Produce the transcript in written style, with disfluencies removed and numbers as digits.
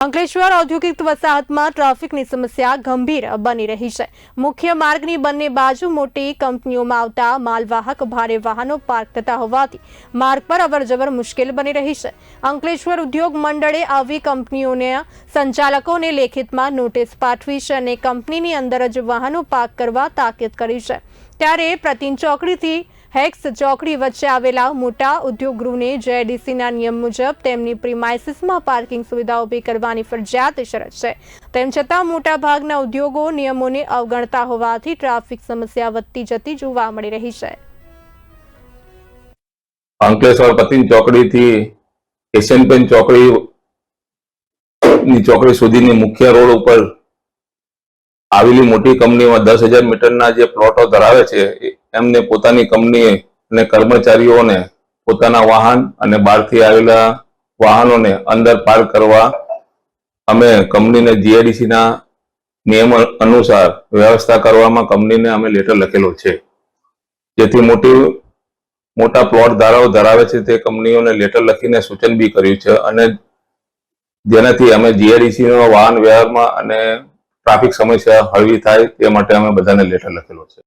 અંકલેશ્વર ઔદ્યોગિક વસાહતમાં ટ્રાફિકની સમસ્યા ગંભીર બની રહી છે। મુખ્ય માર્ગની બંને બાજુ મોટી કંપનીઓમાં આવતા માલવાહક ભારે વાહનો પાર્ક થતા હોવાથી માર્ગ પર અવરજવર મુશ્કેલ બની રહી છે। અંકલેશ્વર ઉદ્યોગ મંડળે આવી કંપનીઓના સંચાલકોને લેખિતમાં નોટિસ પાઠવી છે અને કંપનીની અંદર જ વાહનો પાર્ક કરવા તાકીદ કરી છે। ત્યારે પ્રતિન ચોકડીથી હેક્સ ચોકડી વચ્ચે આવેલા મોટા ઉદ્યોગગૃહને જેડીસીના નિયમ મુજબ તેમની પ્રીમાઇસીસમાં પાર્કિંગ સુવિધા ઊભી કરવાની ફરજિયાત શરત છે। તેમ છતાં મોટાભાગના ઉદ્યોગો નિયમોને અવગણતા હોવાથી ટ્રાફિક સમસ્યા વધતી જતી જોવા મળી રહી છે। અંકલેશ્વર પ્રતિન ચોકડીથી એશિયન પેન્ટ ચોકડી સુધીની મુખ્ય રોડ ઉપર આવેલી મોટી કંપનીમાં 10,000 મીટરના જે પ્લોટો ધરાવે છે એમને પોતાની કંપની અને કર્મચારીઓને પોતાના વાહન અને બહારથી આવેલા વાહનોને અંદર પાર્ક કરવા અમે કંપનીને જીઆઈડીસીના નિયમ અનુસાર વ્યવસ્થા કરવામાં કંપનીને અમે લેટર લખેલો છે। જેથી મોટા પ્લોટ ધરાવે છે તે કંપનીઓને લેટર લખીને સૂચન બી કર્યું છે અને જેનાથી અમે જીઆઈડીસીનો વાહન વ્યવહારમાં અને ટ્રાફિક સમસ્યા હળવી થાય તે માટે અમે બધાને લેટર લખેલો છે।